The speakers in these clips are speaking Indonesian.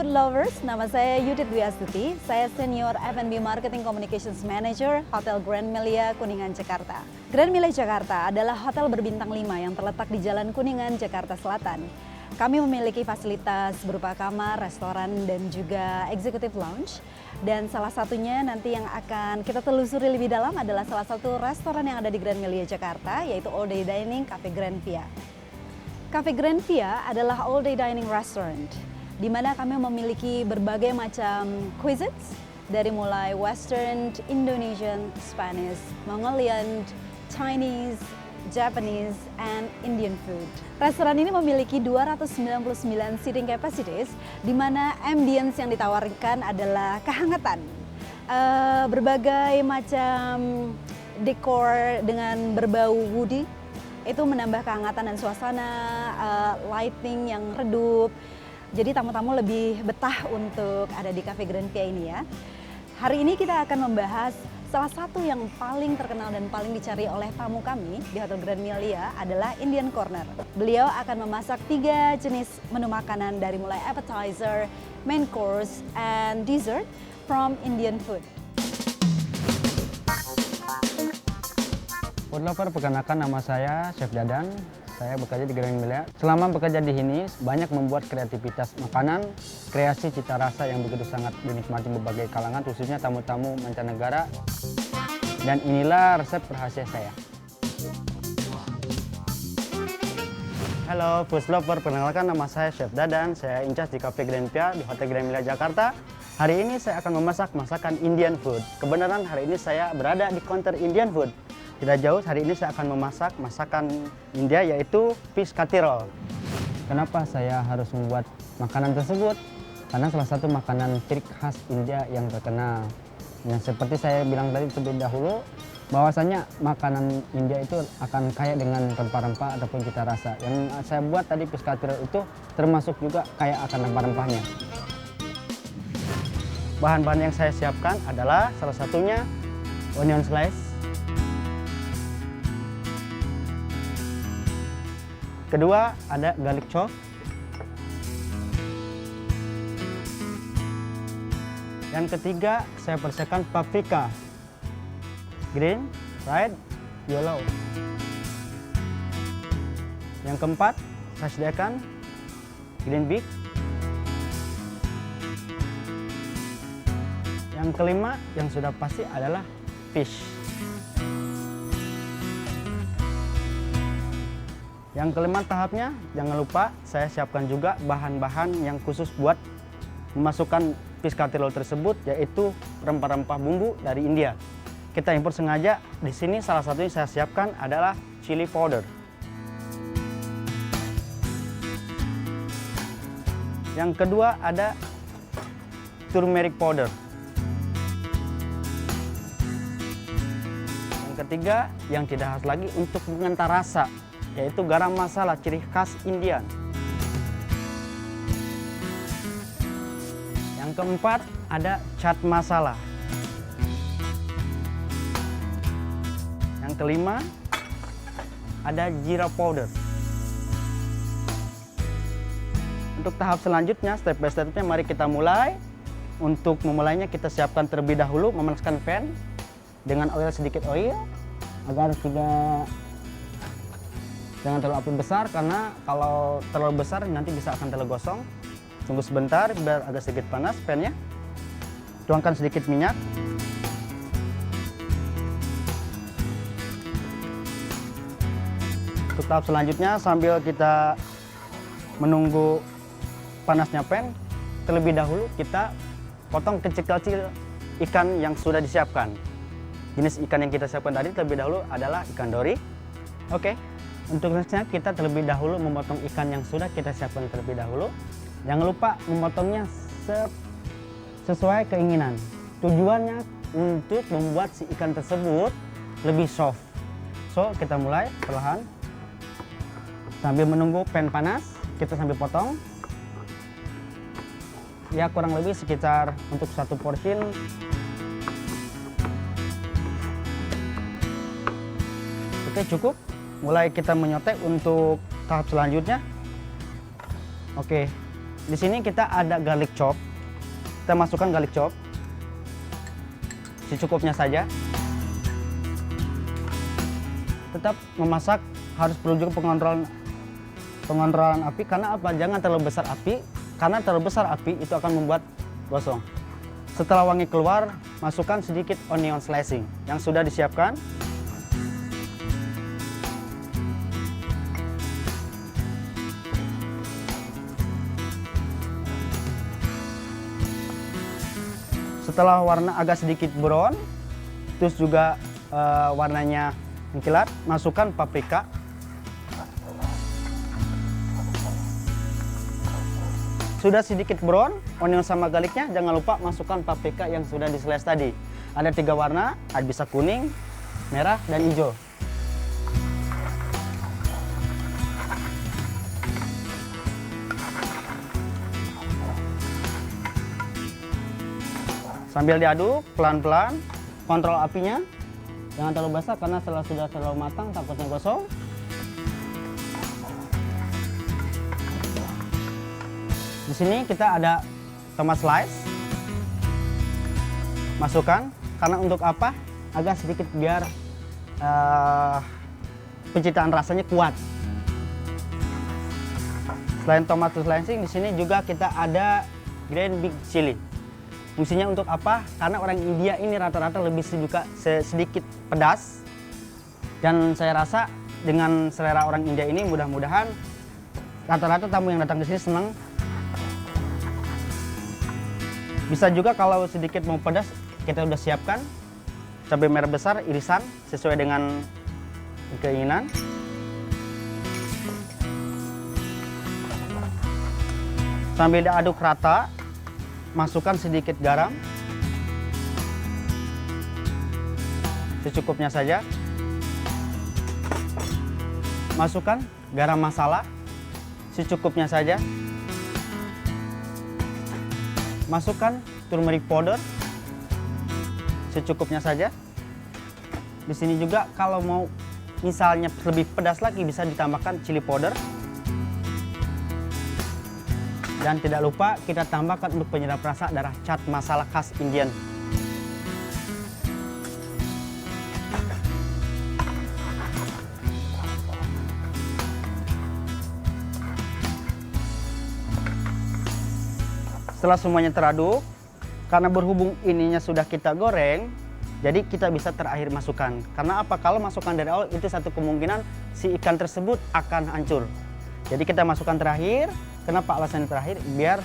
food lovers, nama saya Yudit Dwi Astuti. Saya Senior F&B Marketing Communications Manager Hotel Grand Melia Kuningan, Jakarta. Grand Melia Jakarta adalah hotel berbintang 5 yang terletak di Jalan Kuningan, Jakarta Selatan. Kami memiliki fasilitas berupa kamar, restoran, dan juga executive lounge. Dan salah satunya nanti yang akan kita telusuri lebih dalam adalah salah satu restoran yang ada di Grand Melia Jakarta, yaitu All Day Dining Cafe Grand Via. Cafe Grand Via adalah all day dining restaurant, di mana kami memiliki berbagai macam cuisines, dari mulai Western, Indonesian, Spanish, Mongolian, Chinese, Japanese, and Indian food. Restoran ini memiliki 299 seating capacities, di mana ambience yang ditawarkan adalah kehangatan. Berbagai macam dekor dengan berbau woody, itu menambah kehangatan dan suasana, lighting yang redup. Jadi tamu-tamu lebih betah untuk ada di Cafe Grand Via ini ya. Hari ini kita akan membahas salah satu yang paling terkenal dan paling dicari oleh tamu kami di Hotel Grand Melia adalah Indian Corner. Beliau akan memasak 3 jenis menu makanan dari mulai appetizer, main course, and dessert from Indian food. Food lover, perkenalkan nama saya Chef Dadan. Saya bekerja di Grand Melia. Selama bekerja di sini, banyak membuat kreativitas makanan, kreasi cita rasa yang begitu sangat dinikmati berbagai kalangan, khususnya tamu-tamu mancanegara. Dan inilah resep rahasia saya. Halo food lover, perkenalkan nama saya Chef Dadan. Saya in charge di Cafe Grand Via di Hotel Grand Melia Jakarta. Hari ini saya akan memasak masakan Indian food. Kebenaran hari ini saya berada di counter Indian food. Tidak jauh, hari ini saya akan memasak masakan India, yaitu fish casserole. Kenapa saya harus membuat makanan tersebut? Karena salah satu makanan trik khas India yang terkenal. Yang seperti saya bilang tadi terlebih dahulu, bahwasanya makanan India itu akan kaya dengan rempah-rempah ataupun cita rasa. Yang saya buat tadi fish casserole itu termasuk juga kaya akan rempah-rempahnya. Bahan-bahan yang saya siapkan adalah salah satunya onion slice. Kedua, ada garlic chop. Yang ketiga, saya persiapkan paprika. Green, red, yellow. Yang keempat, saya sediakan green beef. Yang kelima, yang sudah pasti adalah fish. Yang kelima tahapnya, jangan lupa saya siapkan juga bahan-bahan yang khusus buat memasukkan fish casserole tersebut, yaitu rempah-rempah bumbu dari India. Kita impor sengaja. Di sini salah satunya saya siapkan adalah chili powder. Yang kedua ada turmeric powder. Yang ketiga, yang tidak harus lagi untuk mengentar rasa, yaitu garam masala ciri khas Indian. Yang keempat ada chaat masala. Yang kelima ada jeera powder. Untuk tahap selanjutnya, step by stepnya, mari kita mulai. Untuk memulainya kita siapkan terlebih dahulu, memanaskan pan dengan sedikit oil agar jangan terlalu api besar, karena kalau terlalu besar nanti bisa akan terlalu gosong. Tunggu sebentar biar agak sedikit panas pannya. Tuangkan sedikit minyak. Untuk tahap selanjutnya, sambil kita menunggu panasnya pan, terlebih dahulu kita potong kecil-kecil ikan yang sudah disiapkan. Jenis ikan yang kita siapkan tadi terlebih dahulu adalah ikan dori. Oke. Untuk prosesnya kita terlebih dahulu memotong ikan yang sudah kita siapkan terlebih dahulu. Jangan lupa memotongnya sesuai keinginan. Tujuannya untuk membuat si ikan tersebut lebih soft. So, kita mulai perlahan. Sambil menunggu pan panas, kita sambil potong. Ya, kurang lebih sekitar untuk satu porsi. Oke, cukup. Mulai kita menyotek untuk tahap selanjutnya. Oke, Di sini kita ada garlic chop. Kita masukkan garlic chop secukupnya saja. Tetap memasak harus perlu juga pengontrolan api. Karena apa? Jangan terlalu besar api. Karena terlalu besar api itu akan membuat gosong. Setelah wangi keluar, masukkan sedikit onion slicing yang sudah disiapkan. Setelah warna agak sedikit brown, terus juga warnanya mengkilat, masukkan paprika. Sudah sedikit brown, onion sama garlicnya, jangan lupa masukkan paprika yang sudah di-slice tadi. Ada 3 warna, ada bisa kuning, merah, dan hijau. Sambil diaduk pelan-pelan, kontrol apinya. Jangan terlalu basah karena setelah sudah terlalu matang takutnya gosong. Di sini kita ada tomat slice. Masukkan, karena untuk apa? Agak sedikit biar pencitraan rasanya kuat. Selain tomat slicing, di sini juga kita ada green big chili. Fungsinya untuk apa? Karena orang India ini rata-rata lebih suka sedikit pedas. Dan saya rasa dengan selera orang India ini mudah-mudahan rata-rata tamu yang datang ke sini senang. Bisa juga kalau sedikit mau pedas, kita udah siapkan cabai merah besar irisan sesuai dengan keinginan. Sambil diaduk rata, masukkan sedikit garam, secukupnya saja. Masukkan garam masala, secukupnya saja. Masukkan turmeric powder, secukupnya saja. Di sini juga kalau mau misalnya lebih pedas lagi bisa ditambahkan chili powder. Dan tidak lupa kita tambahkan untuk penyedap rasa darah chaat masala khas Indian. Setelah semuanya teraduk, karena berhubung ininya sudah kita goreng, jadi kita bisa terakhir masukkan. Karena apa? Kalau masukkan dari awal itu satu kemungkinan si ikan tersebut akan hancur. Jadi kita masukkan terakhir. Kenapa alasan terakhir? Biar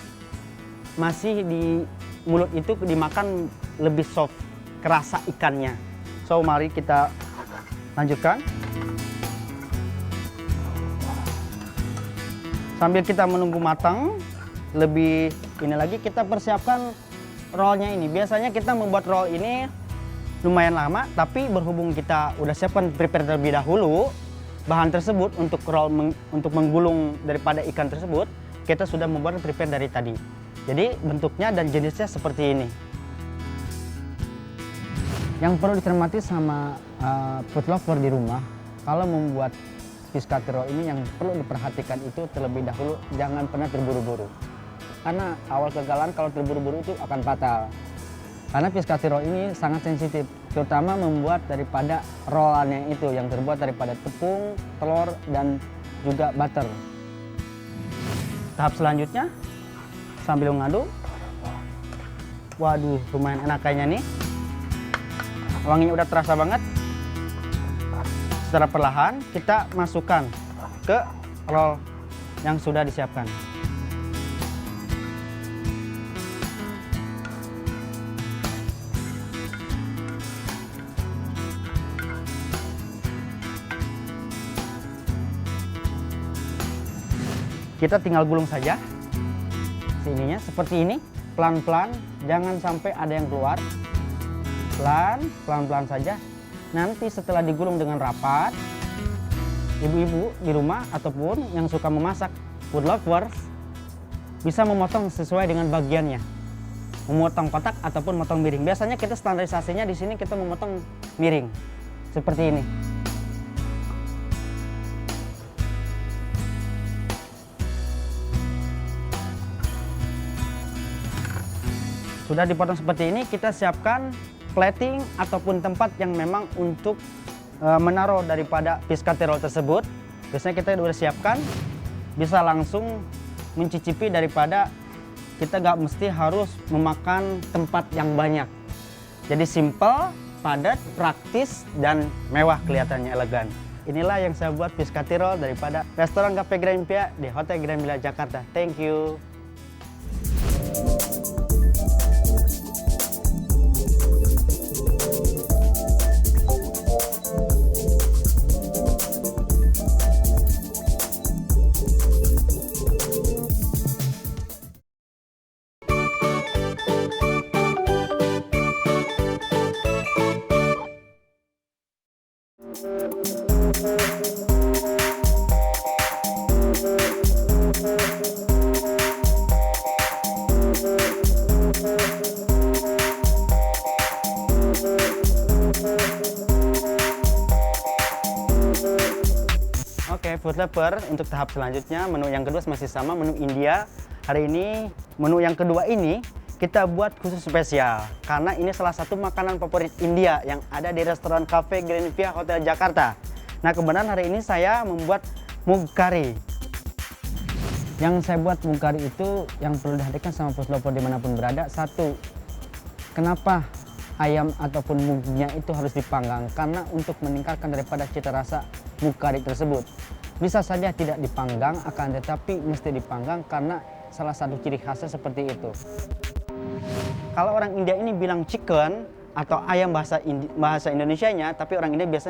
masih di mulut itu dimakan lebih soft, kerasa ikannya. So mari kita lanjutkan. Sambil kita menunggu matang, lebih ini lagi kita persiapkan rollnya ini. Biasanya kita membuat roll ini lumayan lama, tapi berhubung kita udah siapkan prepare terlebih dahulu bahan tersebut untuk roll untuk menggulung daripada ikan tersebut, kita sudah membuat prepare dari tadi. Jadi bentuknya dan jenisnya seperti ini. Yang perlu dicermati sama food lover di rumah, kalau membuat fish cutlet roll ini yang perlu diperhatikan itu terlebih dahulu jangan pernah terburu-buru. Karena awal kegagalan kalau terburu-buru itu akan fatal. Karena fish cutlet roll ini sangat sensitif, terutama membuat daripada rollannya itu yang terbuat daripada tepung, telur, dan juga butter. Tahap selanjutnya, sambil mengaduk, waduh lumayan enak kayaknya nih. Wanginya udah terasa banget. Secara perlahan kita masukkan ke roll yang sudah disiapkan. Kita tinggal gulung saja sininya seperti ini, pelan-pelan, jangan sampai ada yang keluar. Pelan-pelan saja. Nanti setelah digulung dengan rapat, ibu-ibu di rumah ataupun yang suka memasak, food lovers, bisa memotong sesuai dengan bagiannya. Memotong kotak ataupun memotong miring. Biasanya kita standarisasinya di sini kita memotong miring seperti ini. Sudah dipotong seperti ini, kita siapkan plating ataupun tempat yang memang untuk menaruh daripada piscator tersebut. Biasanya kita sudah siapkan, bisa langsung mencicipi daripada kita nggak mesti harus memakan tempat yang banyak. Jadi simple, padat, praktis, dan mewah, kelihatannya elegan. Inilah yang saya buat piscator daripada restoran Cafe Grand Impia di Hotel Grand Melia Jakarta. Thank you. Oke, food lover, untuk tahap selanjutnya menu yang kedua masih sama, menu India. Hari ini menu yang kedua ini kita buat khusus spesial karena ini salah satu makanan favorit India yang ada di restoran Cafe Grand Impia Hotel Jakarta. Nah, kebenaran hari ini saya membuat mug curry. Yang saya buat mug curry itu yang perlu diperhatikan sama food lover dimanapun berada. Satu, kenapa ayam ataupun mugnya itu harus dipanggang? Karena untuk meningkatkan daripada cita rasa mug curry tersebut. Bisa saja tidak dipanggang, akan tetapi mesti dipanggang karena salah satu ciri khasnya seperti itu. Kalau orang India ini bilang chicken atau ayam bahasa Indonesianya, tapi orang India biasa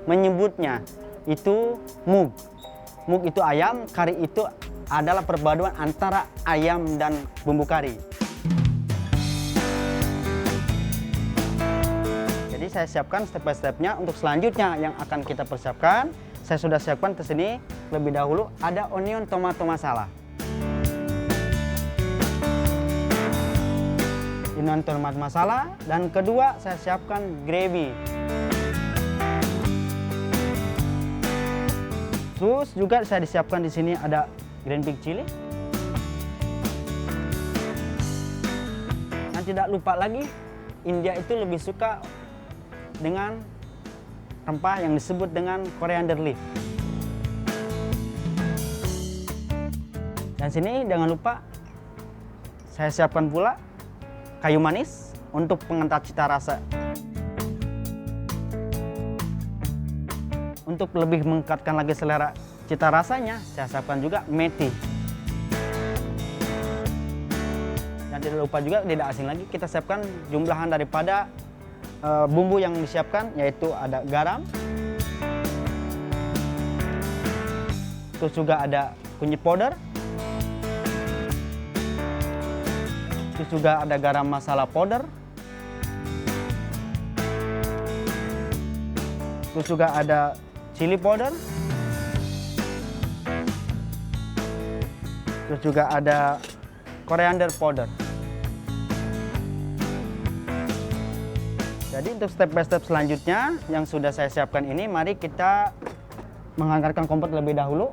menyebutnya itu mug. Mug itu ayam, curry itu adalah perpaduan antara ayam dan bumbu curry. Jadi saya siapkan step by stepnya. Untuk selanjutnya yang akan kita persiapkan, saya sudah siapkan ke sini lebih dahulu ada onion tomato masala. Onion tomato masala, dan kedua saya siapkan gravy. Terus juga saya disiapkan di sini ada green big chili. Dan tidak lupa lagi, India itu lebih suka dengan rempah yang disebut dengan coriander leaf. Dan sini jangan lupa saya siapkan pula kayu manis untuk pengental cita rasa. Untuk lebih mengekatkan lagi selera cita rasanya, saya siapkan juga meti. Dan tidak lupa juga, tidak asing lagi, kita siapkan jumlahan daripada bumbu yang disiapkan, yaitu ada garam, terus juga ada kunyit powder, terus juga ada garam masala powder, terus juga ada chili powder, terus juga ada coriander powder. Jadi untuk step by step selanjutnya yang sudah saya siapkan ini, mari kita menghangatkan kompor terlebih dahulu.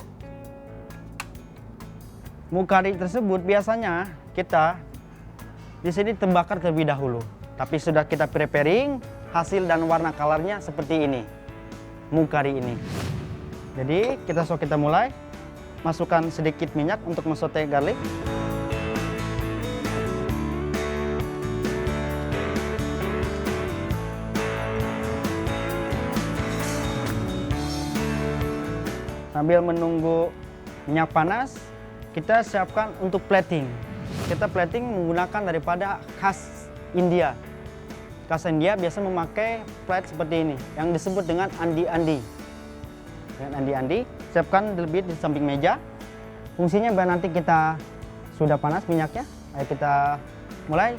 Mug curry tersebut biasanya kita di sini terbakar terlebih dahulu, tapi sudah kita preparing, hasil dan warna colornya seperti ini, mug curry ini. Jadi kita mulai masukkan sedikit minyak untuk mensaute garlic. Sambil menunggu minyak panas, kita siapkan untuk plating. Kita plating menggunakan daripada khas India. Khas India biasa memakai plate seperti ini, yang disebut dengan andi-andi. Dengan andi-andi, siapkan lebih di samping meja. Fungsinya biar nanti kita sudah panas minyaknya, ayo kita mulai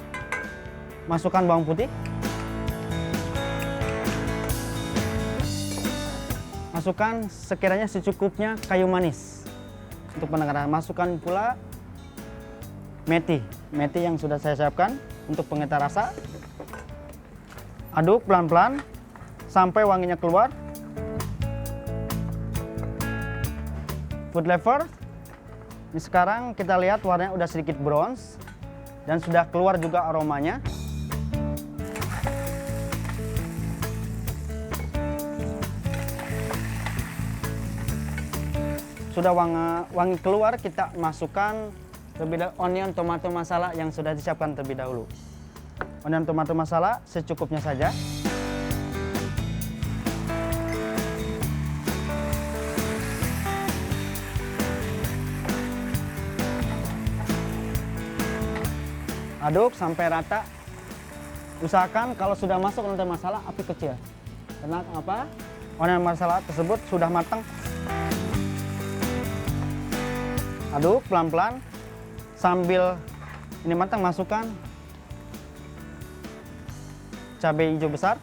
masukkan bawang putih. Masukkan sekiranya secukupnya kayu manis. Untuk penangkaran, masukkan pula meti yang sudah saya siapkan untuk pengental rasa. Aduk pelan-pelan sampai wanginya keluar. Food lover, ini sekarang kita lihat warnanya udah sedikit bronze. dan sudah keluar juga aromanya. Sudah wangi keluar, kita masukkan onion tomato masala yang sudah disiapkan terlebih dahulu. Onion tomato masala secukupnya saja. Aduk sampai rata. Usahakan kalau sudah masuk onion masala api kecil. Karena apa? Onion masala tersebut sudah matang. Aduk pelan-pelan sambil ini matang, masukkan cabai hijau besar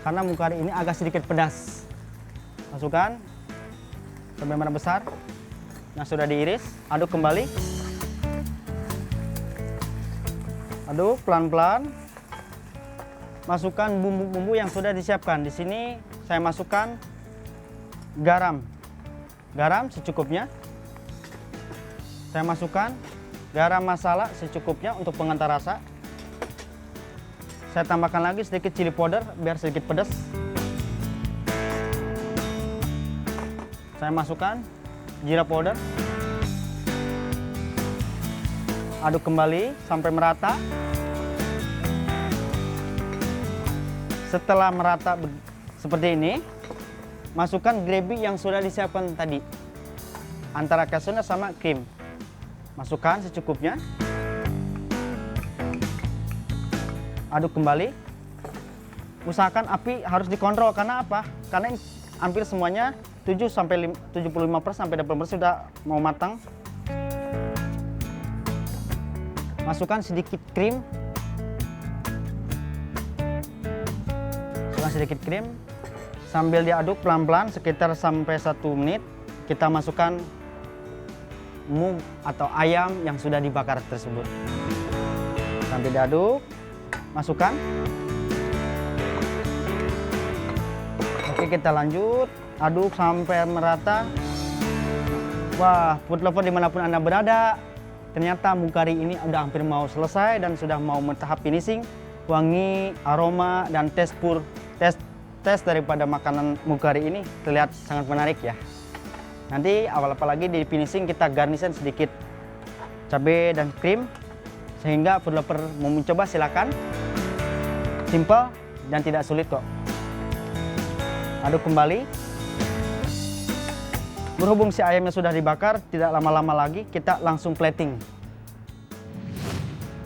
karena muka kari ini agak sedikit pedas. Masukkan cabai merah besar yang sudah diiris, aduk kembali. Aduk pelan-pelan. Masukkan bumbu-bumbu yang sudah disiapkan. Di sini saya masukkan garam. Garam secukupnya. Saya masukkan garam masala secukupnya untuk pengantar rasa. Saya tambahkan lagi sedikit chili powder biar sedikit pedas. Saya masukkan jeera powder. Aduk kembali sampai merata. Setelah merata seperti ini, masukkan gravy yang sudah disiapkan tadi. Antara keselnya sama krim. Masukkan secukupnya. Aduk kembali. Usahakan api harus dikontrol karena apa? Karena hampir semuanya 75% sampai 80% sudah mau matang. Masukkan sedikit krim. Masukkan sedikit krim. Sambil diaduk pelan-pelan sekitar sampai 1 menit, kita masukkan mung atau ayam yang sudah dibakar tersebut. Sambil diaduk, masukkan. Oke, kita lanjut. Aduk sampai merata. Wah, food lover dimanapun Anda berada, ternyata mung kari ini udah hampir mau selesai dan sudah mau tahap finishing. Wangi, aroma, dan tes daripada makanan mung kari ini terlihat sangat menarik ya. Nanti apalagi di finishing kita garnisan sedikit cabai dan krim sehingga food lover mau mencoba silakan. Simple dan tidak sulit kok. Aduk kembali. Berhubung si ayamnya sudah dibakar, tidak lama-lama lagi kita langsung plating.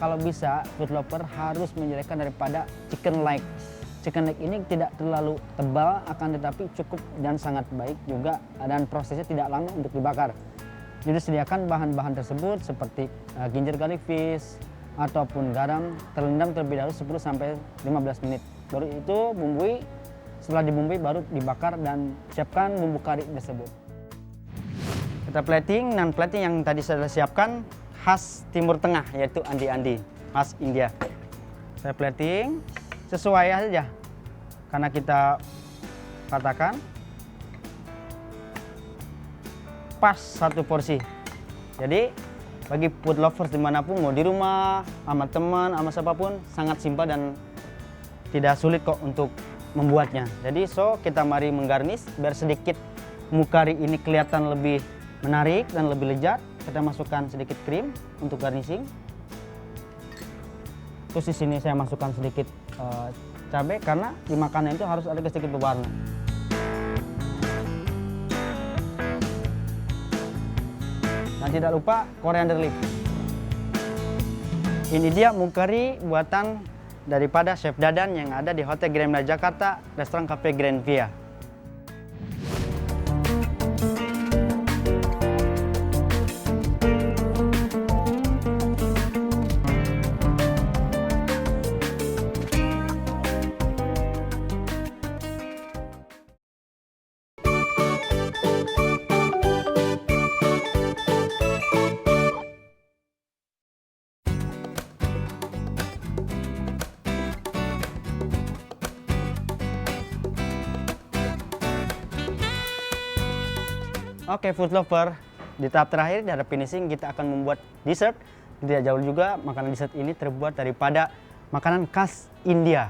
Kalau bisa food lover harus menjelekan daripada chicken leg. Chicken leg ini tidak terlalu tebal, akan tetapi cukup dan sangat baik juga, dan prosesnya tidak lama untuk dibakar. Jadi sediakan bahan-bahan tersebut seperti ginger garlic fish ataupun garam terendam terlebih dahulu 10-15 menit. Baru itu bumbui, setelah dibumbui baru dibakar dan siapkan bumbu kari tersebut. Kita plating, dan plating yang tadi saya siapkan khas Timur Tengah yaitu andi-andi, khas India. Saya plating sesuai saja, karena kita katakan pas satu porsi. Jadi bagi food lovers dimanapun, mau di rumah, sama teman, sama siapapun, sangat simpel dan tidak sulit kok untuk membuatnya. Jadi kita mari menggarnish biar sedikit mung kari ini kelihatan lebih menarik dan lebih lezat. Kita masukkan sedikit krim untuk garnishing. Terus di sini saya masukkan sedikit cabai karena di makanan itu harus ada sedikit berwarna. Dan tidak lupa coriander leaf. Ini dia mung kari buatan daripada Chef Dadan yang ada di Hotel Grand Melia Jakarta, Restoran Cafe Grand Via. Oke, food lover, di tahap terakhir di finishing kita akan membuat dessert. Tidak jauh juga, makanan dessert ini terbuat daripada makanan khas India.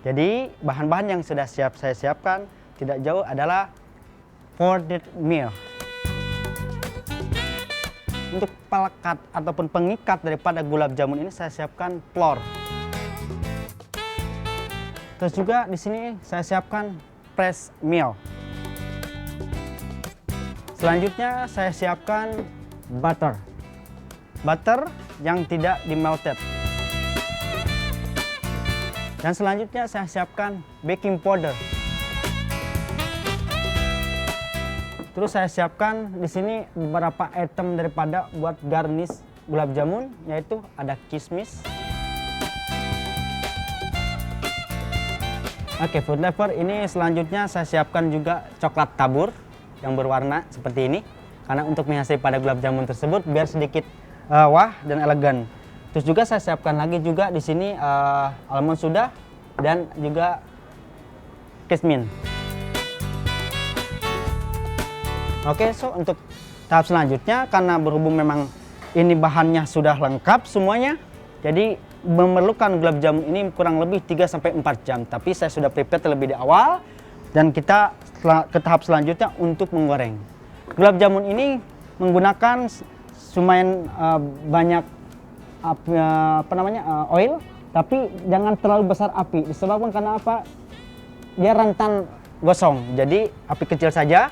Jadi bahan-bahan yang sudah saya siapkan tidak jauh adalah powdered milk. Untuk pelekat ataupun pengikat daripada gulab jamun ini saya siapkan flour. Terus juga di sini saya siapkan fresh milk. Selanjutnya saya siapkan butter. Butter yang tidak di melted. Dan selanjutnya saya siapkan baking powder. Terus saya siapkan di sini beberapa item daripada buat garnish gulab jamun, yaitu ada kismis. Oke, food lover, ini selanjutnya saya siapkan juga coklat tabur yang berwarna seperti ini, karena untuk menghiasi pada gulab jamun tersebut biar sedikit wah dan elegan. Terus juga saya siapkan lagi juga di sini almond sudah dan juga kismin. Oke, so untuk tahap selanjutnya, karena berhubung memang ini bahannya sudah lengkap semuanya, jadi memerlukan gulab jamun ini kurang lebih 3-4 jam. Tapi saya sudah prepare terlebih di awal, dan kita ke tahap selanjutnya untuk menggoreng. Gulab jamun ini menggunakan lumayan banyak oil, tapi jangan terlalu besar api. Disebabkan karena apa? Dia rentan gosong. Jadi api kecil saja.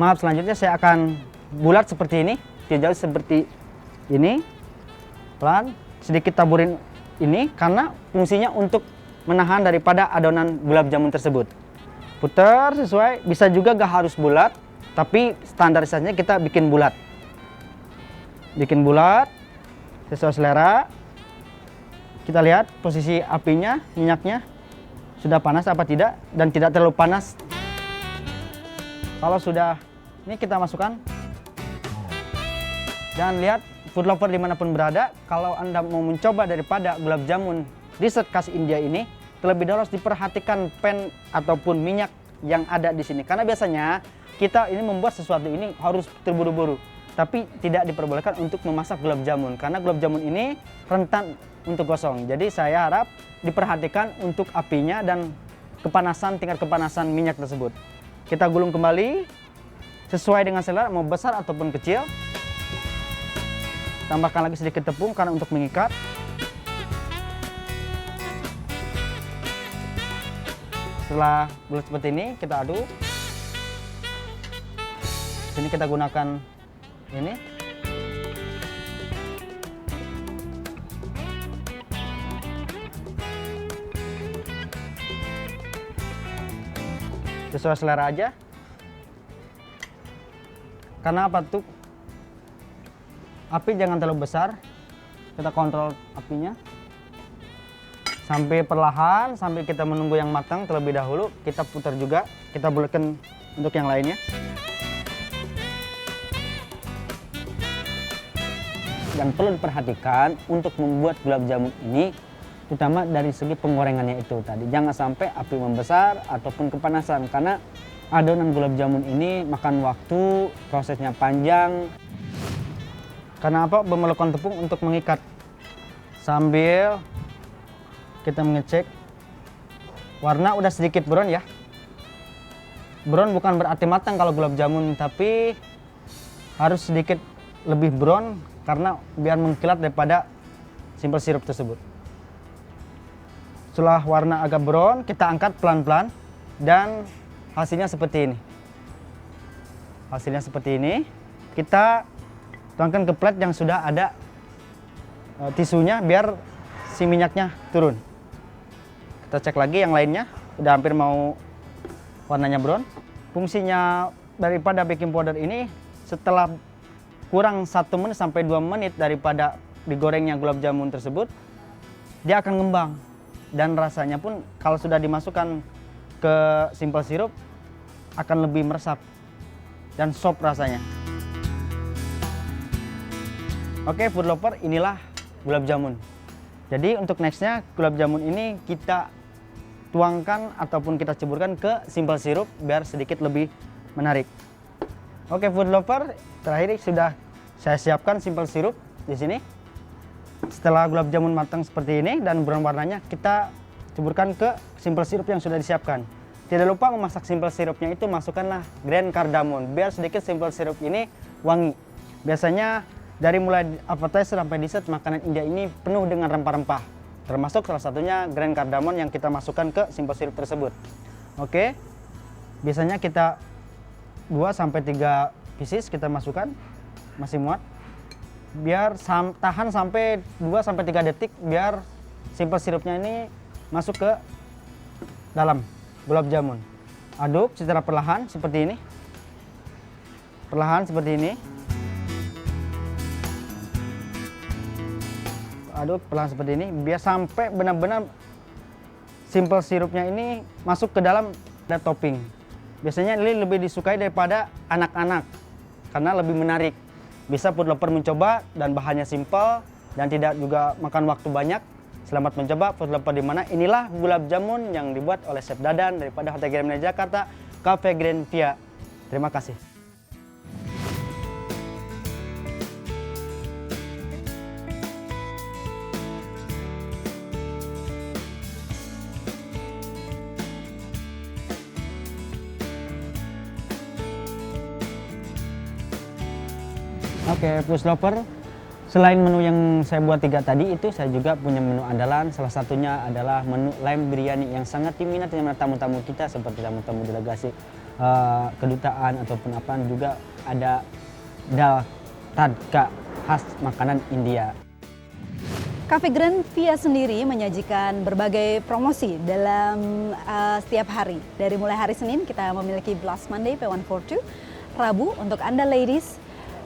Maaf, selanjutnya saya akan bulat seperti ini, tidak seperti ini, pelan, sedikit taburin ini karena fungsinya untuk menahan daripada adonan gulab jamun tersebut. Putar sesuai, bisa juga gak harus bulat, tapi standarisasinya kita bikin bulat. Bikin bulat sesuai selera. Kita lihat posisi apinya, minyaknya sudah panas apa tidak, dan tidak terlalu panas. Kalau sudah, ini kita masukkan. Dan lihat food lover dimanapun berada, kalau Anda mau mencoba daripada gulab jamun dessert khas India ini, terlebih dahulu harus diperhatikan pan ataupun minyak yang ada di sini. Karena biasanya kita ini membuat sesuatu ini harus terburu-buru, tapi tidak diperbolehkan untuk memasak gulab jamun karena gulab jamun ini rentan untuk gosong. Jadi saya harap diperhatikan untuk apinya dan kepanasan, tingkat kepanasan minyak tersebut. Kita gulung kembali sesuai dengan selera, mau besar ataupun kecil. Tambahkan lagi sedikit tepung karena untuk mengikat. Setelah bulat seperti ini, kita aduk. Sini kita gunakan ini. Sesuai selera aja. Karena apa tuh? Api jangan terlalu besar. Kita kontrol apinya. Sampai perlahan, sampai kita menunggu yang matang terlebih dahulu. Kita putar juga, kita bulatkan untuk yang lainnya. Yang perlu diperhatikan untuk membuat gulab jamun ini, terutama dari segi penggorengannya itu tadi. Jangan sampai api membesar ataupun kepanasan, karena adonan gulab jamun ini makan waktu, prosesnya panjang. Karena apa? Memerlukan tepung untuk mengikat. Sambil kita mengecek, warna udah sedikit brown ya. Brown bukan berarti matang kalau gulab jamun, tapi harus sedikit lebih brown karena biar mengkilat daripada simple sirup tersebut. Setelah warna agak brown, kita angkat pelan-pelan dan hasilnya seperti ini. Hasilnya seperti ini. Kita tuangkan ke plate yang sudah ada tisunya biar si minyaknya turun. Kita cek lagi yang lainnya, udah hampir mau warnanya brown. Fungsinya daripada baking powder ini, setelah kurang 1 menit sampai 2 menit daripada digorengnya gulab jamun tersebut, dia akan ngembang. Dan rasanya pun kalau sudah dimasukkan ke simple sirup akan lebih meresap dan soft rasanya. Oke, food lover, inilah gulab jamun. Jadi untuk nextnya gulab jamun ini kita tuangkan ataupun kita ceburkan ke simple sirup biar sedikit lebih menarik. Oke, food lover, terakhir sudah saya siapkan simple sirup di sini. Setelah gulab jamun matang seperti ini dan brown warnanya, kita ceburkan ke simple sirup yang sudah disiapkan. Tidak lupa memasak simple sirupnya itu masukkanlah grand cardamom biar sedikit simple sirup ini wangi. Biasanya dari mulai appetizer sampai dessert makanan India ini penuh dengan rempah-rempah. Termasuk salah satunya grand cardamom yang kita masukkan ke simple sirup tersebut. Oke. Biasanya kita 2-3 pieces kita masukkan, masih muat. Biar tahan sampai 2-3 detik biar simple sirupnya ini masuk ke dalam gulab jamun. Aduk secara perlahan seperti ini. Perlahan seperti ini. Aduk perlahan seperti ini biar sampai benar-benar simple sirupnya ini masuk ke dalam ada topping. Biasanya ini lebih disukai daripada anak-anak karena lebih menarik. Bisa food lover mencoba dan bahannya simple dan tidak juga makan waktu banyak. Selamat mencoba food lover di mana. Inilah gulab jamun yang dibuat oleh Chef Dadan daripada Hotel Grand Melia Jakarta, Cafe Grand Via. Terima kasih. Oke, food lover. Selain menu yang saya buat 3 tadi itu, saya juga punya menu andalan. Salah satunya adalah menu lamb biryani yang sangat diminati oleh tamu-tamu kita seperti tamu-tamu delegasi kedutaan ataupun apa. Juga ada dal tadka khas makanan India. Cafe Grand Via sendiri menyajikan berbagai promosi dalam setiap hari. Dari mulai hari Senin kita memiliki Blast Monday P142, Rabu untuk Anda ladies,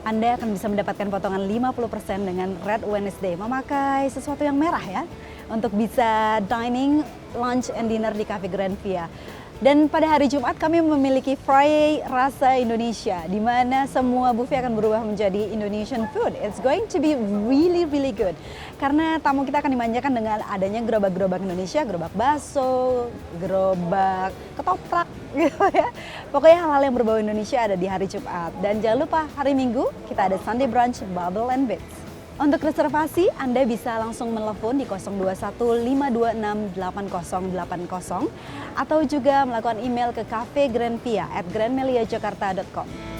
Anda akan bisa mendapatkan potongan 50% dengan Red Wednesday, memakai sesuatu yang merah ya, untuk bisa dining, lunch, and dinner di Cafe Grand Via. Dan pada hari Jumat kami memiliki Friday Rasa Indonesia, di mana semua buffet akan berubah menjadi Indonesian food. It's going to be really good. Karena tamu kita akan dimanjakan dengan adanya gerobak-gerobak Indonesia, gerobak bakso, gerobak ketoprak, gitu ya. Pokoknya hal-hal yang berbau Indonesia ada di hari Jumat. Dan jangan lupa hari Minggu kita ada Sunday Brunch Bubble and Bits. Untuk reservasi, Anda bisa langsung menelepon di 021-526-8080 atau juga melakukan email ke cafegrandvia@grandmeliajakarta.com.